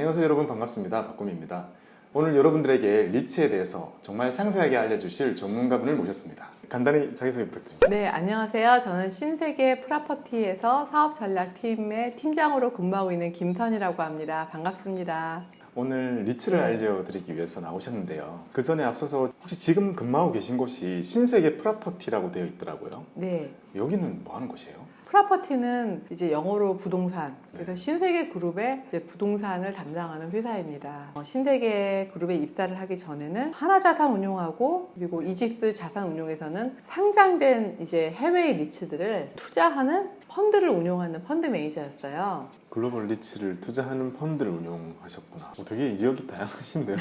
안녕하세요 여러분, 반갑습니다. 박곰입니다. 오늘 여러분들에게 리츠에 대해서 정말 상세하게 알려주실 전문가분을 모셨습니다. 간단히 자기소개 부탁드립니다. 네, 안녕하세요. 저는 신세계 프라퍼티에서 사업전략팀의 팀장으로 근무하고 있는 김선이라고 합니다. 반갑습니다. 오늘 리츠를 알려드리기 위해서 나오셨는데요. 그 전에 앞서서 혹시 지금 근무하고 계신 곳이 신세계 프라퍼티라고 되어 있더라고요. 네. 여기는 뭐 하는 곳이에요? 프라퍼티는 이제 영어로 부동산, 그래서 신세계 그룹의 부동산을 담당하는 회사입니다. 신세계 그룹에 입사를 하기 전에는 하나자산 운용하고, 그리고 이지스 자산 운용에서는 상장된 이제 해외의 리츠들을 투자하는 펀드를 운용하는 펀드 매니저였어요. 글로벌 리츠를 투자하는 펀드를 운용하셨구나. 되게 이력이 다양하신데요.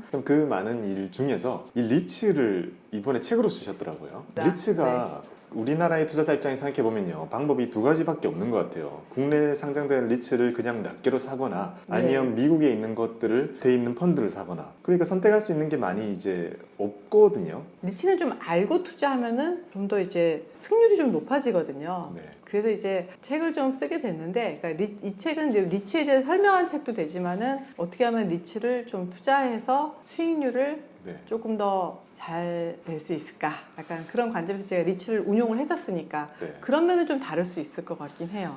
그럼 그 많은 일 중에서 이 리츠를 이번에 책으로 쓰셨더라고요. 리츠가 우리나라의 투자자 입장에서 생각해보면요, 방법이 두 가지밖에 없는 것 같아요. 국내에 상장된 리츠를 그냥 낱개로 사거나, 아니면 미국에 있는 것들을 돼 있는 펀드를 사거나. 그러니까 선택할 수 있는 게 많이 이제 없거든요. 리츠는 좀 알고 투자하면은 좀 더 이제 승률이 좀 높아지거든요. 그래서 이제 책을 좀 쓰게 됐는데, 그러니까 이 책은 이제 리츠에 대해서 설명한 책도 되지만은 어떻게 하면 리츠를 좀 투자해서 수익률을 조금 더 잘 낼 수 있을까? 약간 그런 관점에서 제가 리츠를 운용을 했었으니까 그런 면은 좀 다를 수 있을 것 같긴 해요.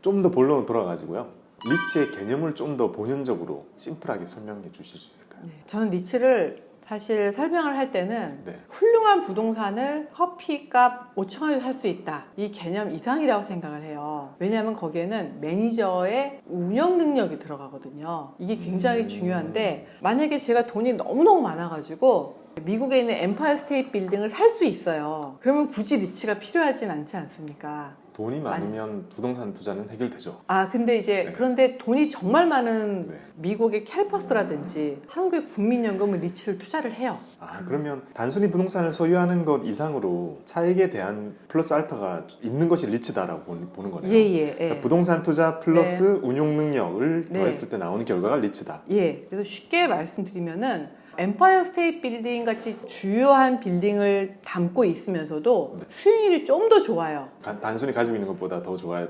좀 더 본론으로 돌아가지고요. 리츠의 개념을 좀 더 본연적으로 심플하게 설명해 주실 수 있을까요? 저는 리츠를 사실 설명을 할 때는 훌륭한 부동산을 커피값 5,000원에 살 수 있다, 이 개념 이상이라고 생각을 해요. 왜냐하면 거기에는 매니저의 운영 능력이 들어가거든요. 이게 굉장히 중요한데, 만약에 제가 돈이 너무너무 많아가지고 미국에 있는 엠파이어 스테이트 빌딩을 살 수 있어요. 그러면 굳이 리츠가 필요하진 않지 않습니까? 돈이 많으면 부동산 투자는 해결되죠. 근데 이제 그런데 돈이 정말 많은 미국의 캘퍼스라든지 한국의 국민연금은 리츠를 투자를 해요. 그러면 단순히 부동산을 소유하는 것 이상으로 차익에 대한 플러스 알파가 있는 것이 리츠다라고 보는 거네요. 그러니까 부동산 투자 플러스 운용 능력을 더했을 때 나오는 결과가 리츠다. 그래서 쉽게 말씀드리면은 엠파이어 스테이트 빌딩 같이 주요한 빌딩을 담고 있으면서도 수익률이 좀 더 좋아요. 단순히 가지고 있는 것보다 더 좋아요.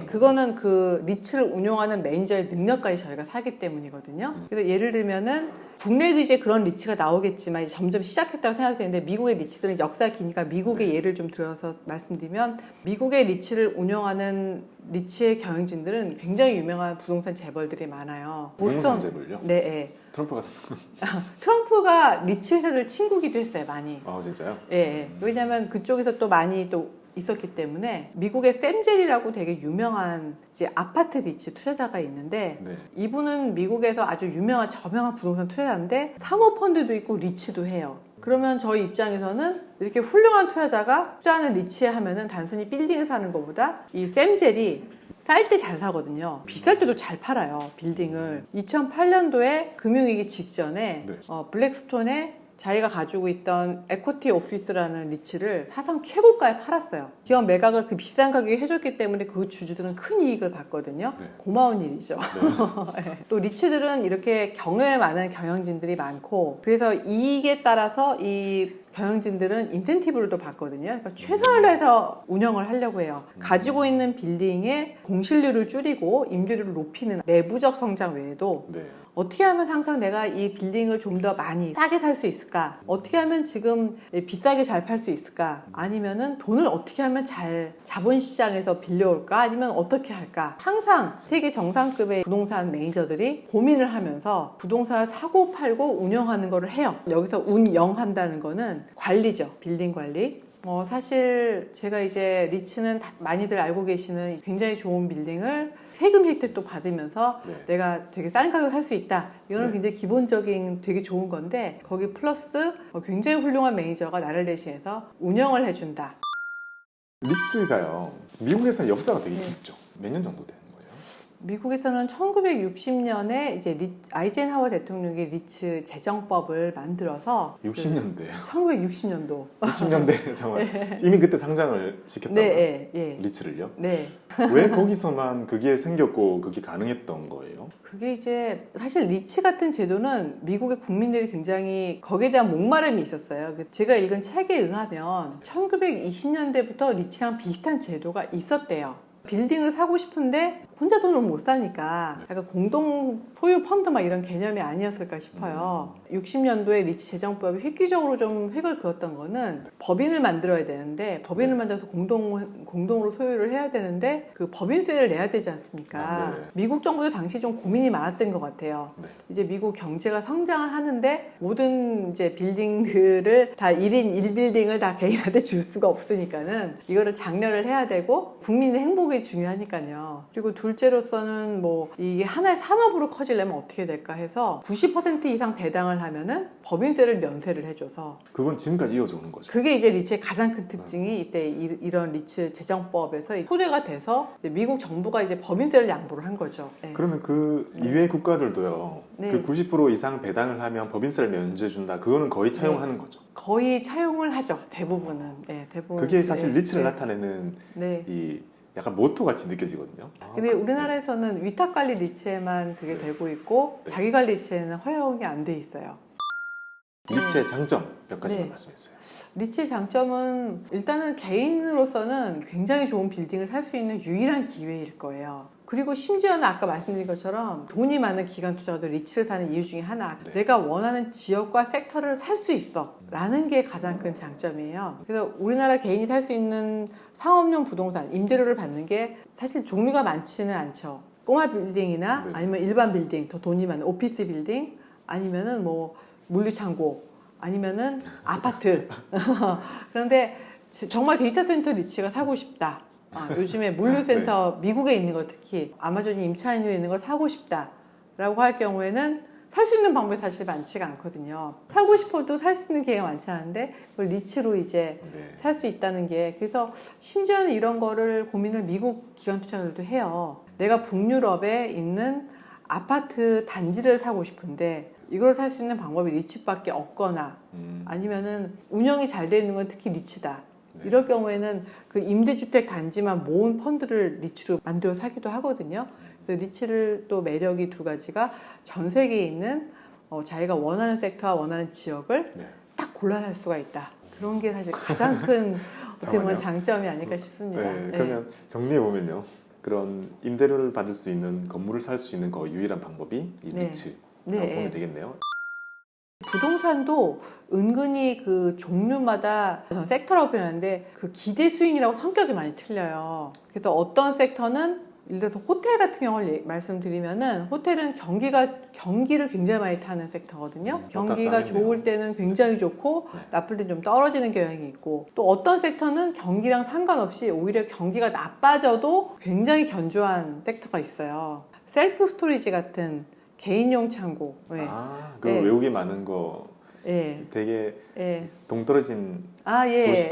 그거는 그 리츠를 운용하는 매니저의 능력까지 저희가 사기 때문이거든요. 그래서 예를 들면은 국내도 이제 그런 리츠가 나오겠지만 이제 점점 시작했다고 생각되는데, 미국의 리츠들은 역사가 기니까 미국의 예를 좀 들어서 말씀드리면, 미국의 리츠를 운영하는 리츠의 경영진들은 굉장히 유명한 부동산 재벌들이 많아요. 부동산 재벌요? 네. 트럼프 같은 트럼프가 리츠 회사들 친구기도 했어요, 많이. 진짜요? 왜냐면 그쪽에서 또 많이 또 있었기 때문에. 미국의 샘젤이라고 되게 유명한 이제 아파트 리츠 투자자가 있는데, 이분은 미국에서 아주 유명한 저명한 부동산 투자자인데 사모펀드도 있고 리츠도 해요. 그러면 저희 입장에서는 이렇게 훌륭한 투자자가 투자하는 리츠에 하면은 단순히 빌딩을 사는 것보다 이 샘젤이 쌀 때 잘 사거든요. 비쌀 때도 잘 팔아요, 빌딩을. 2008년도에 금융위기 직전에 블랙스톤에 자기가 가지고 있던 에코티 오피스라는 리츠를 사상 최고가에 팔았어요. 기업 매각을 그 비싼 가격에 해줬기 때문에 그 주주들은 큰 이익을 봤거든요. 고마운 일이죠. 또 리츠들은 이렇게 경험에 많은 경영진들이 많고, 그래서 이익에 따라서 이 경영진들은 인센티브를 또 받거든요. 그러니까 최선을 다해서 운영을 하려고 해요. 가지고 있는 빌딩의 공실률을 줄이고 임대료를 높이는 내부적 성장 외에도 어떻게 하면 항상 내가 이 빌딩을 좀 더 많이 싸게 살 수 있을까? 어떻게 하면 지금 비싸게 잘 팔 수 있을까? 아니면은 돈을 어떻게 하면 잘 자본시장에서 빌려올까? 아니면 어떻게 할까? 항상 세계 정상급의 부동산 매니저들이 고민을 하면서 부동산을 사고 팔고 운영하는 거를 해요. 여기서 운영한다는 거는 관리죠. 빌딩 관리. 사실 제가 이제 리츠는 많이들 알고 계시는 굉장히 좋은 빌딩을 세금 혜택도 받으면서 내가 되게 싼 가격에 살 수 있다. 이거는 굉장히 기본적인 되게 좋은 건데, 거기 플러스 굉장히 훌륭한 매니저가 나를 대신해서 운영을 해준다. 리츠가요, 미국에서는 역사가 되게 깊죠. 몇 년 정도 되는 거예요? 미국에서는 1960년에 이제 아이젠하워 대통령이 리츠 재정법을 만들어서 60년대요. 1960년도. 60년대 정말 이미 그때 상장을 시켰다고요? 리츠를요? 왜 거기서만 그게 생겼고 그게 가능했던 거예요? 그게 이제 사실 리츠 같은 제도는 미국의 국민들이 굉장히 거기에 대한 목마름이 있었어요. 제가 읽은 책에 의하면 1920년대부터 리츠랑 비슷한 제도가 있었대요. 빌딩을 사고 싶은데 혼자 돈을 못 사니까 약간 공동 소유 펀드 막 이런 개념이 아니었을까 싶어요. 60년도에 리츠 재정법이 획기적으로 좀 획을 그었던 거는 법인을 만들어야 되는데 법인을 만들어서 공동으로 소유를 해야 되는데 그 법인세를 내야 되지 않습니까? 미국 정부도 당시 좀 고민이 많았던 것 같아요. 이제 미국 경제가 성장을 하는데 모든 이제 빌딩들을 다 1인 1빌딩을 다 개인한테 줄 수가 없으니까는 이거를 장려를 해야 되고 국민의 행복이 중요하니까요. 그리고 둘째로서는 뭐 이게 하나의 산업으로 커지려면 어떻게 될까 해서 90% 이상 배당을 하면은 법인세를 면세를 해줘서 그건 지금까지 이어져 오는 거죠. 그게 이제 리츠의 가장 큰 특징이 이때 이런 리츠 재정법에서 토대가 돼서 이제 미국 정부가 이제 법인세를 양보를 한 거죠. 네. 그러면 그 이외 국가들도요. 네. 그 90% 이상 배당을 하면 법인세를 면제해 준다. 그거는 거의 차용하는 거죠. 거의 차용을 하죠. 대부분은. 네, 대부분. 그게 사실 리츠를 네. 나타내는 네. 이 약간 모토 같이 느껴지거든요. 근데 우리나라에서는 위탁 관리 리츠에만 그게 되고 있고 자기 관리 리츠에는 허용이 안 돼 있어요. 리츠의 장점 몇 가지만 네. 말씀해 주세요. 리츠의 장점은 일단은 개인으로서는 굉장히 좋은 빌딩을 살 수 있는 유일한 기회일 거예요. 그리고 심지어는 아까 말씀드린 것처럼 돈이 많은 기관 투자가도 리츠를 사는 이유 중에 하나, 네. 내가 원하는 지역과 섹터를 살 수 있어 라는 게 가장 큰 장점이에요. 그래서 우리나라 개인이 살 수 있는 상업용 부동산, 임대료를 받는 게 사실 종류가 많지는 않죠. 꼬마 빌딩이나 네. 아니면 일반 빌딩, 더 돈이 많은 오피스 빌딩, 아니면은 뭐 물류창고, 아니면은 아파트. 그런데 정말 데이터 센터 리츠가 사고 싶다. 요즘에 물류센터 미국에 있는 거 특히 아마존이 임차인 후에 있는 걸 사고 싶다라고 할 경우에는 살 수 있는 방법이 사실 많지가 않거든요. 사고 싶어도 살 수 있는 기회가 많지 않은데 그걸 리츠로 이제 살 수 있다는 게, 그래서 심지어는 이런 거를 고민을 미국 기관 투자자들도 해요. 내가 북유럽에 있는 아파트 단지를 사고 싶은데 이걸 살 수 있는 방법이 리츠밖에 없거나 아니면은 운영이 잘 되어 있는 건 특히 리츠다. 이럴 경우에는 그 임대주택 단지만 모은 펀드를 리츠로 만들어 사기도 하거든요. 그래서 리츠를 또 매력이 두 가지가 전 세계에 있는 자기가 원하는 섹터와 원하는 지역을 딱 골라 살 수가 있다. 그런 게 사실 가장 큰 어떻게 보면 장점이 아닐까 싶습니다. 네, 그러면 정리해 보면요. 그런 임대료를 받을 수 있는 건물을 살 수 있는 거의 유일한 방법이 이 리츠라고 보면 되겠네요. 부동산도 은근히 그 종류마다 전 섹터라고 표현하는데 그 기대 수익이라고 성격이 많이 틀려요. 그래서 어떤 섹터는 예를 들어서 호텔 같은 경우를 말씀드리면은 호텔은 경기를 굉장히 많이 타는 섹터거든요. 경기가 좋을 때는 굉장히 좋고 나쁠 때는 좀 떨어지는 경향이 있고, 또 어떤 섹터는 경기랑 상관없이 오히려 경기가 나빠져도 굉장히 견조한 섹터가 있어요. 셀프 스토리지 같은 개인용 창고. 외국에 많은 거 되게 동떨어진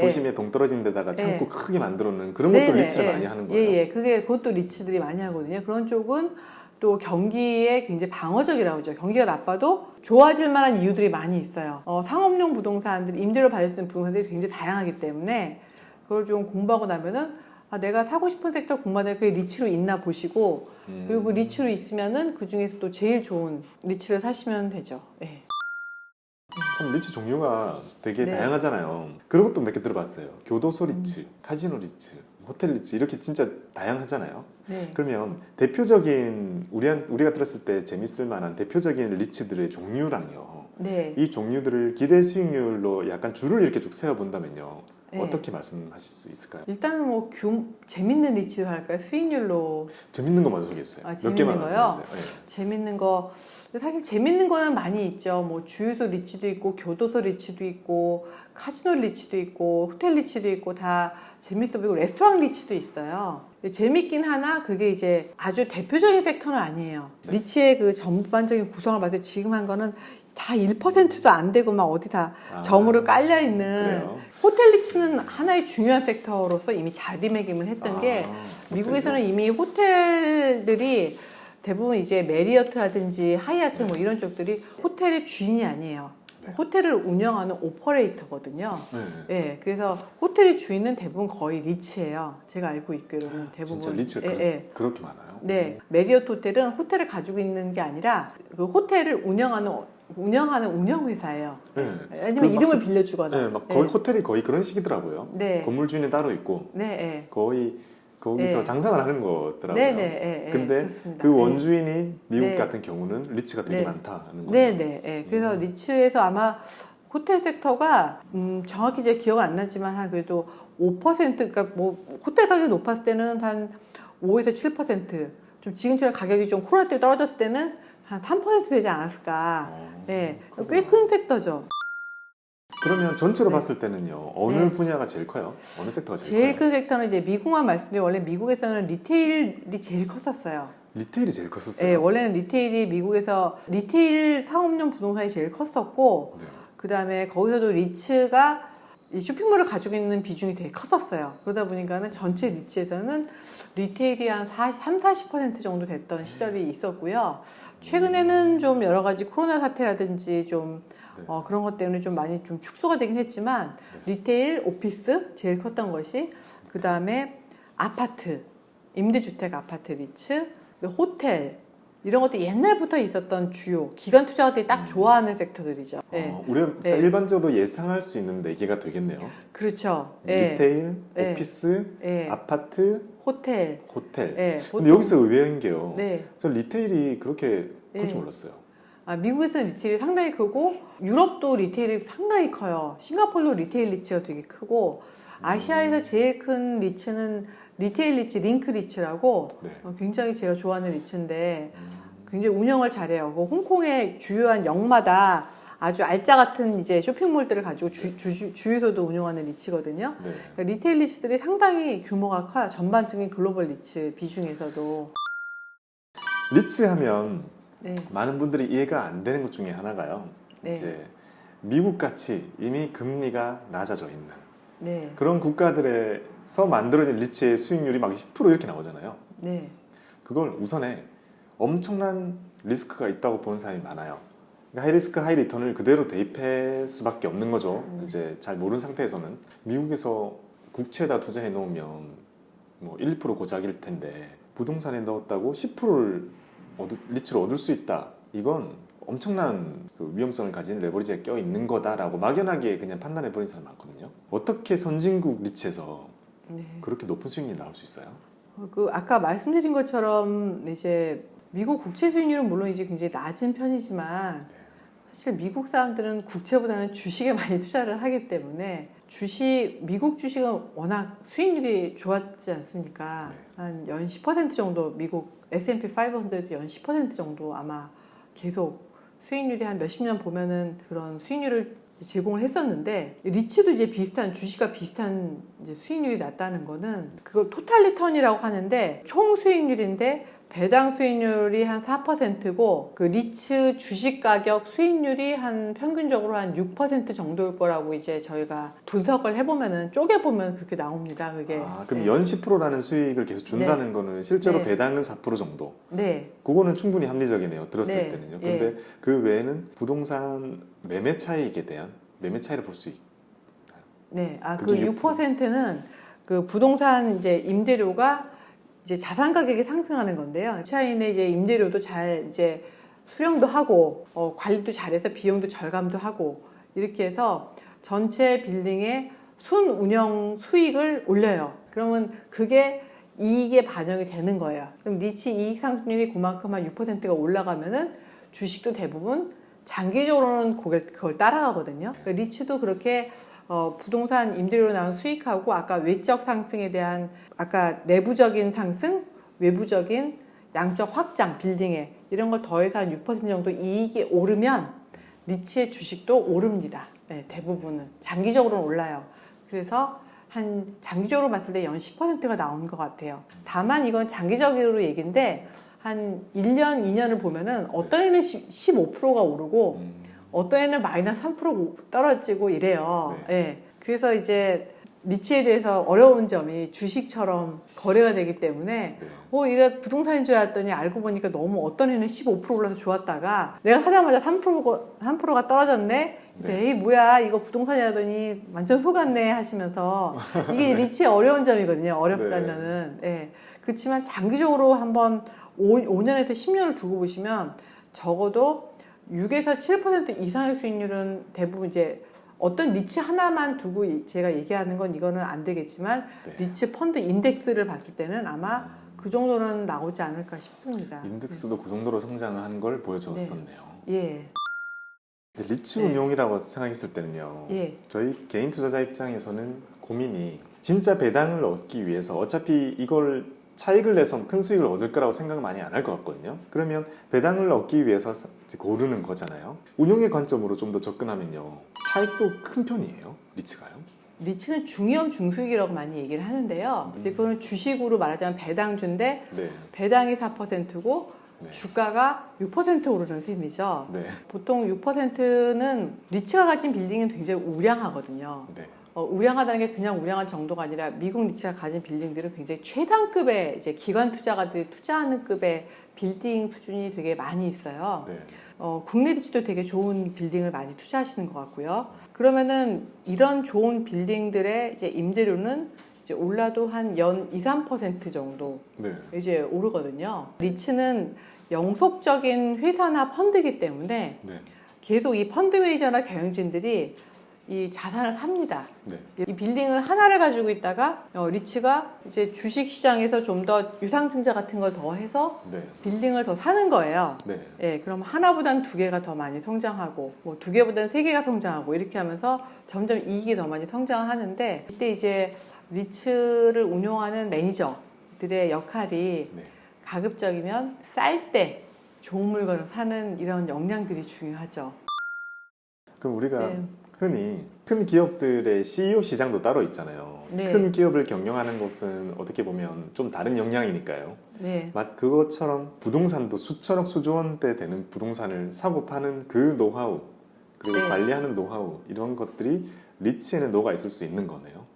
도심에 동떨어진 데다가 창고 크게 만들어 놓는 그런 것도 리츠를 많이 하는 거예요. 그것도 리츠들이 많이 하거든요. 그런 쪽은 또 경기에 굉장히 방어적이라고 하죠. 경기가 나빠도 좋아질 만한 이유들이 많이 있어요. 상업용 부동산들, 임대료 받을 수 있는 부동산들이 굉장히 다양하기 때문에 그걸 좀 공부하고 나면은 내가 사고 싶은 섹터 공부하다 그게 리츠로 있나 보시고, 그리고 리츠로 있으면은 그 중에서 또 제일 좋은 리츠를 사시면 되죠. 네. 참 리츠 종류가 되게 다양하잖아요. 그런 것도 몇 개 들어봤어요. 교도소 리츠, 카지노 리츠, 호텔 리츠 이렇게 진짜 다양하잖아요. 그러면 대표적인 우리가 들었을 때 재밌을 만한 대표적인 리츠들의 종류랑요. 이 종류들을 기대 수익률로 약간 줄을 이렇게 쭉 세워 본다면요. 어떻게 말씀하실 수 있을까요? 일단은 뭐 재밌는 리츠로 할까요? 수익률로. 재밌는 거 먼저 소개해주세요. 몇 개만 말씀해주세요. 재밌는 거, 사실 재밌는 거는 많이 있죠. 뭐 주유소 리츠도 있고 교도소 리츠도 있고 카지노 리츠도 있고 호텔 리츠도 있고 다 재밌어 보이고 레스토랑 리츠도 있어요. 재밌긴 하나 그게 이제 아주 대표적인 섹터는 아니에요. 리츠의 그 전반적인 구성을 봤을 때 지금 한 거는 다 1%도 안 되고 막 어디 다 점으로 깔려 있는. 호텔 리츠는 하나의 중요한 섹터로서 이미 자리매김을 했던 게, 미국에서는 이미 호텔들이 대부분 이제 메리어트라든지 하이아트 뭐 이런 쪽들이 호텔의 주인이 아니에요. 호텔을 운영하는 오퍼레이터거든요. 그래서 호텔의 주인은 대부분 거의 리츠예요. 제가 알고 있기로는 대부분. 진짜 리츠가 그렇게 많아요? 메리어트 호텔은 호텔을 가지고 있는 게 아니라 그 호텔을 운영하는 운영회사예요. 아니면 이름을 빌려주거나. 거의 호텔이 거의 그런 식이더라고요. 건물 주인이 따로 있고 거의 거기서 네. 장사를 하는 거더라고요. 네네. 근데 그렇습니다. 그 원주인이 미국 네. 같은 경우는 리츠가 되게 네. 많다는 거예요. 네네. 그래서 리츠에서 아마 호텔 섹터가 정확히 제 기억 안 나지만 한 그래도 5% 그러니까 뭐 호텔 가격이 높았을 때는 한 5에서 7%, 좀 지금처럼 가격이 좀 코로나 때문에 떨어졌을 때는 한 3% 되지 않았을까. 네, 꽤 큰 섹터죠. 그러면 전체로 네. 봤을 때는요, 어느 네. 분야가 제일 커요? 어느 섹터가 제일 제일 커요? 큰 섹터는 이제 미국만 말씀드리면 원래 미국에서는 리테일이 제일 컸었어요. 리테일이 제일 컸었어요. 네, 원래는 리테일이 미국에서 리테일 상업용 부동산이 제일 컸었고, 네. 그 다음에 거기서도 리츠가 이 쇼핑몰을 가지고 있는 비중이 되게 컸었어요. 그러다 보니까는 전체 리츠에서는 리테일이 한 30-40% 정도 됐던 시절이 있었고요. 최근에는 좀 여러 가지 코로나 사태라든지 좀 네. 그런 것 때문에 좀 많이 좀 축소가 되긴 했지만 리테일, 오피스 제일 컸던 것이, 그 다음에 아파트, 임대주택 아파트 리츠, 호텔 이런 것도 옛날부터 있었던 주요 기관 투자자들이 딱 좋아하는 섹터들이죠. 네. 우리가 네. 일반적으로 예상할 수 있는 4개가 되겠네요. 그렇죠. 네. 리테일, 네. 오피스, 네. 아파트, 호텔. 호텔. 네. 근데 여기서 의외인 게요. 네. 저 리테일이 그렇게 클 네. 줄 몰랐어요. 미국에서는 리테일이 상당히 크고 유럽도 리테일이 상당히 커요. 싱가포르도 리테일 리츠가 되게 크고, 아시아에서 제일 큰 리츠는 리테일 리츠, 링크 리츠라고 네. 굉장히 제가 좋아하는 리츠인데 굉장히 운영을 잘해요. 그 홍콩의 주요한 역마다 아주 알짜 같은 이제 쇼핑몰들을 가지고 주유소도 운영하는 리츠거든요. 네. 그러니까 리테일 리츠들이 상당히 규모가 커요. 전반적인 글로벌 리츠 비중에서도. 리츠 하면 네. 많은 분들이 이해가 안 되는 것 중에 하나가요. 네. 이제 미국 같이 이미 금리가 낮아져 있는 네. 그런 국가들에서 만들어진 리츠의 수익률이 막 10% 이렇게 나오잖아요. 네. 그걸 우선에 엄청난 리스크가 있다고 보는 사람이 많아요. 그러니까 하이리스크 하이리턴을 그대로 대입할 수밖에 없는 거죠. 이제 잘 모르는 상태에서는. 미국에서 국채에다 투자해 놓으면 뭐 1% 고작일 텐데 부동산에 넣었다고 10%를 리츠를 얻을 수 있다. 이건 엄청난 그 위험성을 가진 레버리지가 껴 있는 거다라고 막연하게 그냥 판단해 버린 사람 많거든요. 어떻게 선진국 리츠에서 네. 그렇게 높은 수익률이 나올 수 있어요? 그 아까 말씀드린 것처럼 이제 미국 국채 수익률은 물론 이제 굉장히 낮은 편이지만 사실 미국 사람들은 국채보다는 주식에 많이 투자를 하기 때문에 미국 주식은 워낙 수익률이 좋았지 않습니까? 한 연 10% 정도 미국 S&P 500도 연 10% 정도 아마 계속 수익률이 한 몇십 년 보면은 그런 수익률을 제공을 했었는데, 리츠도 이제 비슷한, 주식과 비슷한 이제 수익률이 낮다는 거는 그걸 토탈 리턴이라고 하는데 총 수익률인데 배당 수익률이 한 4%고 그 리츠 주식 가격 수익률이 한 평균적으로 한 6% 정도일 거라고 이제 저희가 분석을 해보면은 쪼개보면 그렇게 나옵니다. 그게. 그럼 네. 연 10%라는 수익을 계속 준다는 거는 실제로 네. 배당은 4% 정도. 네. 그거는 충분히 합리적이네요. 들었을 네. 때는요. 예. 근데 그 외에는 부동산 매매 차익에 대한 매매 차이를 볼 수 있. 네. 그 그게 6%는 그 부동산 이제 임대료가 이제 자산 가격이 상승하는 건데요. 차인의 이제 임대료도 잘 이제 수령도 하고 관리도 잘해서 비용도 절감도 하고 이렇게 해서 전체 빌딩의 순 운영 수익을 올려요. 그러면 그게 이익에 반영이 되는 거예요. 그럼 리츠 이익 상승률이 그만큼 한 6%가 올라가면은 주식도 대부분 장기적으로는 그걸 따라가거든요. 리츠도 그렇게 부동산 임대료로 나온 수익하고 아까 외적 상승에 대한 아까 내부적인 상승, 외부적인 양적 확장, 빌딩에 이런 걸 더해서 한 6% 정도 이익이 오르면 리츠의 주식도 오릅니다. 네, 대부분은 장기적으로는 올라요. 그래서 한 장기적으로 봤을 때 연 10%가 나오는 것 같아요. 다만 이건 장기적으로 얘기인데 한 1년, 2년을 보면은 어떤 애는 15%가 오르고 어떤 애는 마이너스 3% 떨어지고 이래요. 네. 네. 그래서 이제 리츠에 대해서 어려운 점이 주식처럼 거래가 되기 때문에 이거 부동산인 줄 알았더니 알고 보니까 너무 어떤 애는 15% 올라서 좋았다가 내가 사자마자 3%가 떨어졌네. 에이 뭐야 이거 부동산이라더니 완전 속았네 하시면서 이게 리츠의 어려운 점이거든요. 어렵자면은. 네. 그렇지만 장기적으로 한번 5년에서 10년을 두고 보시면 적어도 6에서 7% 이상의 수익률은 대부분 이제 어떤 리츠 하나만 두고 제가 얘기하는 건 이거는 안 되겠지만 네. 리츠 펀드 인덱스를 봤을 때는 아마 그 정도는 나오지 않을까 싶습니다. 인덱스도 그 정도로 성장한 걸 보여주었었네요. 예. 리츠 네. 운용이라고 생각했을 때는요. 예. 저희 개인 투자자 입장에서는 고민이 진짜 배당을 얻기 위해서 어차피 이걸 차익을 내서 큰 수익을 얻을 거라고 생각 많이 안 할 것 같거든요. 그러면 배당을 얻기 위해서 고르는 거잖아요. 운용의 관점으로 좀 더 접근하면요. 차익도 큰 편이에요. 리츠가요. 리츠는 중위험 중수익이라고 많이 얘기를 하는데요. 이제 그거는 주식으로 말하자면 배당주인데 네. 배당이 4%고 네. 주가가 6% 오르는 셈이죠. 네. 보통 6%는 리츠가 가진 빌딩은 굉장히 우량하거든요. 네. 우량하다는 게 그냥 우량한 정도가 아니라 미국 리츠가 가진 빌딩들은 굉장히 최상급의 이제 기관 투자가들이 투자하는 급의 빌딩 수준이 되게 많이 있어요. 네. 국내 리츠도 되게 좋은 빌딩을 많이 투자하시는 것 같고요. 그러면은 이런 좋은 빌딩들의 이제 임대료는 이제 올라도 한 연 2, 3% 정도 네. 이제 오르거든요. 리츠는 영속적인 회사나 펀드이기 때문에 네. 계속 이 펀드 매니저나 경영진들이 이 자산을 삽니다. 네. 이 빌딩을 하나를 가지고 있다가 리츠가 이제 주식 시장에서 좀 더 유상증자 같은 걸 더해서 네. 빌딩을 더 사는 거예요. 네. 예, 그럼 하나보단 두 개가 더 많이 성장하고, 뭐 두 개보단 세 개가 성장하고 이렇게 하면서 점점 이익이 더 많이 성장하는데 이때 이제 리츠를 운용하는 매니저들의 역할이 네. 가급적이면 쌀 때 좋은 물건을 사는 이런 역량들이 중요하죠. 그럼 우리가 네. 흔히 큰 기업들의 CEO 시장도 따로 있잖아요. 네. 큰 기업을 경영하는 것은 어떻게 보면 좀 다른 역량이니까요. 네. 그것처럼 부동산도 수천억 수조 원대 되는 부동산을 사고 파는 그 노하우 그리고 네. 관리하는 노하우 이런 것들이 리츠에는 녹아 있을 수 있는 거네요.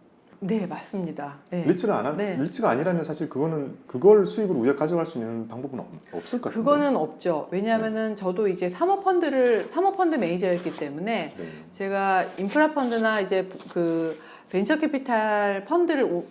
네, 맞습니다. 네. 네. 리츠가 아니라면 사실 그걸 수익으로 우리가 가져갈 수 있는 방법은 없을 것 같아요. 그거는 없죠. 왜냐하면은 저도 이제 사모펀드 매니저였기 때문에 네. 제가 인프라 펀드나 이제 그 벤처 캐피탈 펀드를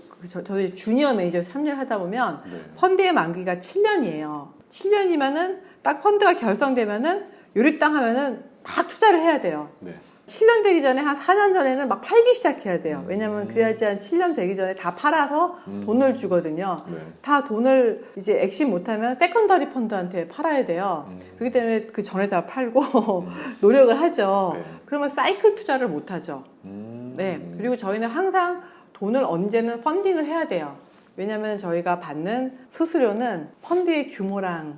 저희 주니어 매니저 3년 하다 보면 네. 펀드의 만기가 7년이에요. 7년이면은 딱 펀드가 결성되면은 요리땅 하면은 막 투자를 해야 돼요. 네. 7년 되기 전에 한 4년 전에는 막 팔기 시작해야 돼요. 왜냐면 그래야지 한 7년 되기 전에 다 팔아서 돈을 주거든요. 네. 다 돈을 이제 액식 못하면 세컨더리 펀드한테 팔아야 돼요. 그렇기 때문에 그 전에 다 팔고 노력을 하죠. 네. 그러면 사이클 투자를 못 하죠. 네. 그리고 저희는 항상 돈을 언제는 펀딩을 해야 돼요. 왜냐면 저희가 받는 수수료는 펀드의 규모랑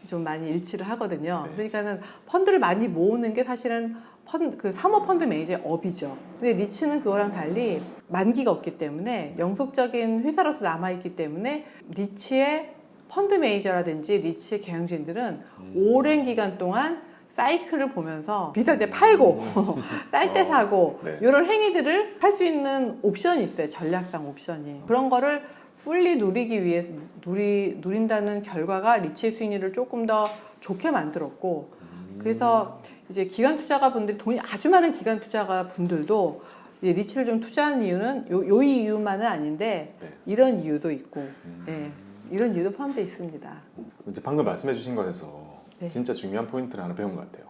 좀 많이 일치를 하거든요. 네. 그러니까는 펀드를 많이 모으는 게 사실은 그 사모펀드 매니저의 업이죠. 근데 리츠는 그거랑 달리 만기가 없기 때문에 영속적인 회사로서 남아있기 때문에 리츠의 펀드 매니저라든지 리츠의 경영진들은 오랜 기간 동안 사이클을 보면서 비쌀 때 팔고 쌀 때 사고 네. 이런 행위들을 할 수 있는 옵션이 있어요. 전략상 옵션이. 그런 거를 풀리 누리기 위해서 누린다는 결과가 리츠의 수익률을 조금 더 좋게 만들었고 그래서 이제 기관 투자가 분들 돈이 아주 많은 기관 투자가 분들도 리츠를 좀 투자하는 이유는 요 이유만은 아닌데 네. 이런 이유도 있고 예, 이런 이유도 포함되어 있습니다. 이제 방금 말씀해주신 것에서 네. 진짜 중요한 포인트를 하나 배운 것 같아요.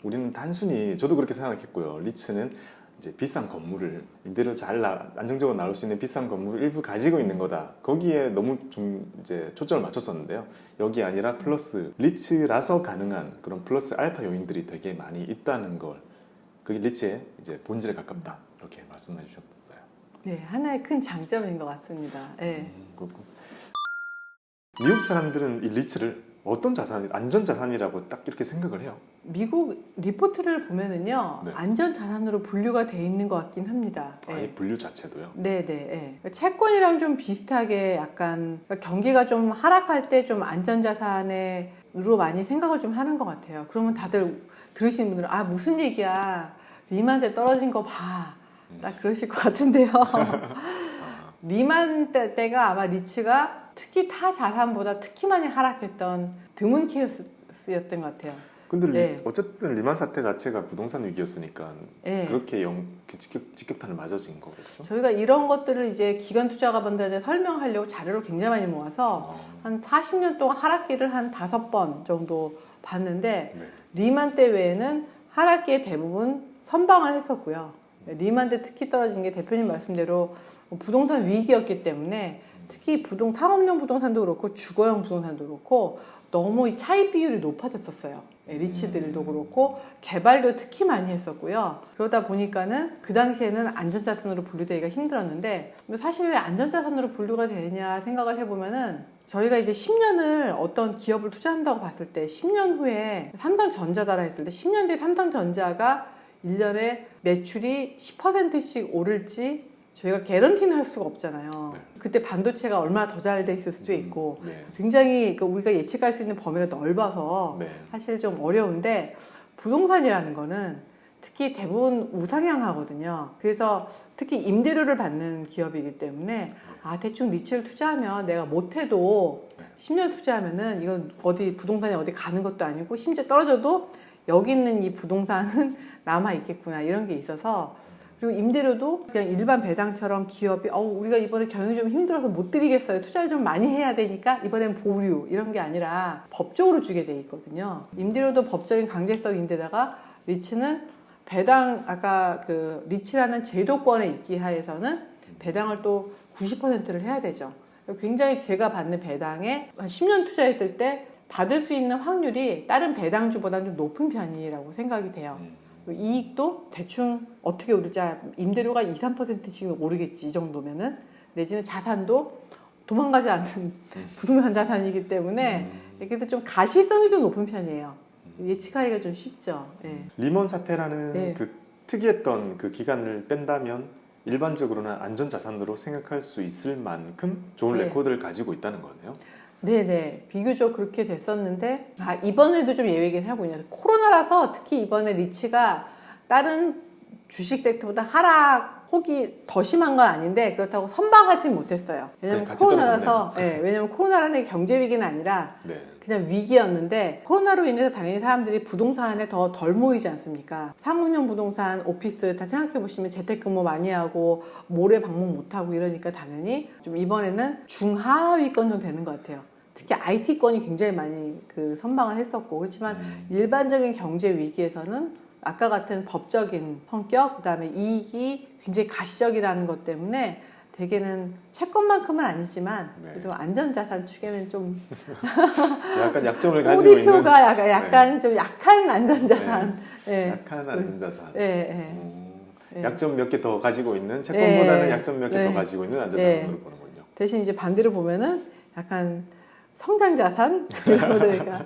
우리는 단순히 저도 그렇게 생각했고요. 리츠는 이제 비싼 건물을 임대료 잘 안정적으로 나올 수 있는 비싼 건물을 일부 가지고 있는 거다. 거기에 너무 좀 이제 초점을 맞췄었는데요. 여기 아니라 플러스 리츠라서 가능한 그런 플러스 알파 요인들이 되게 많이 있다는 걸 그게 리츠의 이제 본질에 가깝다. 이렇게 말씀해 주셨어요. 네, 하나의 큰 장점인 것 같습니다. 예. 그렇고. 미국 사람들은 이 리츠를 어떤 안전 자산이라고 딱 이렇게 생각을 해요. 미국 리포트를 보면은요, 네. 안전 자산으로 분류가 돼 있는 것 같긴 합니다. 아예 예. 분류 자체도요. 네네. 예. 채권이랑 좀 비슷하게 약간 그러니까 경기가 좀 하락할 때 좀 안전 자산으로 많이 생각을 좀 하는 것 같아요. 그러면 다들 들으시는 분들은 아 무슨 얘기야 리만 때 떨어진 거 봐. 딱 그러실 것 같은데요. 리만 때가 아마 리츠가 특히 타 자산보다 특히 많이 하락했던 드문 케이스였던 것 같아요. 근데 네. 어쨌든 리만 사태 자체가 부동산 위기였으니까 네. 그렇게 직격탄을 맞아진 거겠죠? 저희가 이런 것들을 이제 기관 투자가분들한테 설명하려고 자료를 굉장히 많이 모아서 한 40년 동안 하락기를 한 5번 정도 봤는데 네. 리만 때 외에는 하락기의 대부분 선방을 했었고요. 리만 때 특히 떨어진 게 대표님 말씀대로 부동산 위기였기 때문에 특히 상업용 부동산도 그렇고 주거용 부동산도 그렇고 너무 이 차익 비율이 높아졌었어요. 리츠들도 그렇고 개발도 특히 많이 했었고요. 그러다 보니까는 그 당시에는 안전자산으로 분류되기가 힘들었는데 사실 왜 안전자산으로 분류가 되냐 생각을 해보면은 저희가 이제 10년을 어떤 기업을 투자한다고 봤을 때 10년 후에 삼성전자다라 했을 때 10년 뒤에 삼성전자가 1년에 매출이 10%씩 오를지 저희가 개런티는 할 수가 없잖아요. 네. 그때 반도체가 얼마나 더 잘 돼 있을 수도 있고 네. 굉장히 우리가 예측할 수 있는 범위가 넓어서 네. 사실 좀 어려운데 부동산이라는 거는 특히 대부분 우상향하거든요. 그래서 특히 임대료를 받는 기업이기 때문에 대충 리츠를 투자하면 내가 못해도 10년 투자하면은 이건 어디 부동산이 어디 가는 것도 아니고 심지어 떨어져도 여기 있는 이 부동산은 남아 있겠구나 이런 게 있어서 그리고 임대료도 그냥 일반 배당처럼 기업이 우리가 이번에 경영이 좀 힘들어서 못 드리겠어요. 투자를 좀 많이 해야 되니까 이번엔 보류 이런 게 아니라 법적으로 주게 돼 있거든요. 임대료도 법적인 강제성인데다가 리츠는 배당 아까 그 리츠라는 제도권에 있기 하에서는 배당을 또 90%를 해야 되죠. 굉장히 제가 받는 배당에 한 10년 투자했을 때 받을 수 있는 확률이 다른 배당주보다는 좀 높은 편이라고 생각이 돼요. 이익도 대충 어떻게 오르지 임대료가 2, 3%씩 오르겠지 이 정도면은 내지는 자산도 도망가지 않는 부동산 자산이기 때문에 그래서 좀 가시성이 좀 높은 편이에요. 예측하기가 좀 쉽죠. 네. 리먼 사태라는 네. 그 특이했던 그 기간을 뺀다면 일반적으로는 안전자산으로 생각할 수 있을 만큼 좋은 네. 레코드를 가지고 있다는 거네요. 네네 비교적 그렇게 됐었는데 이번에도 좀 예외긴 하군요. 코로나라서 특히 이번에 리츠가 다른 주식 섹터보다 하락폭이 더 심한 건 아닌데 그렇다고 선방하진 못했어요. 왜냐면 같이 코로나라서 왜냐면 코로나라는 게 경제 위기는 아니라 네. 그냥 위기였는데 코로나로 인해서 당연히 사람들이 부동산에 더 덜 모이지 않습니까? 상업용 부동산, 오피스 다 생각해 보시면 재택근무 많이 하고 모레 방문 못 하고 이러니까 당연히 좀 이번에는 중하위권 정도 되는 것 같아요. 특히 IT권이 굉장히 많이 그 선방을 했었고 그렇지만 일반적인 경제 위기에서는 아까 같은 법적인 성격, 그다음에 이익이 굉장히 가시적이라는 것 때문에 대개는 채권만큼은 아니지만 그래도 안전자산 축에는 좀 약간 약점을 가지고 있는 꼬리표가 약간 좀 약한 안전자산. 네. 약한 안전자산. 네. 약점 몇 개 더 가지고 있는 채권보다는 약점 몇 개 더 가지고 있는 안전자산으로 보는군요. 대신 이제 반대로 보면은 약간 성장자산 그러니까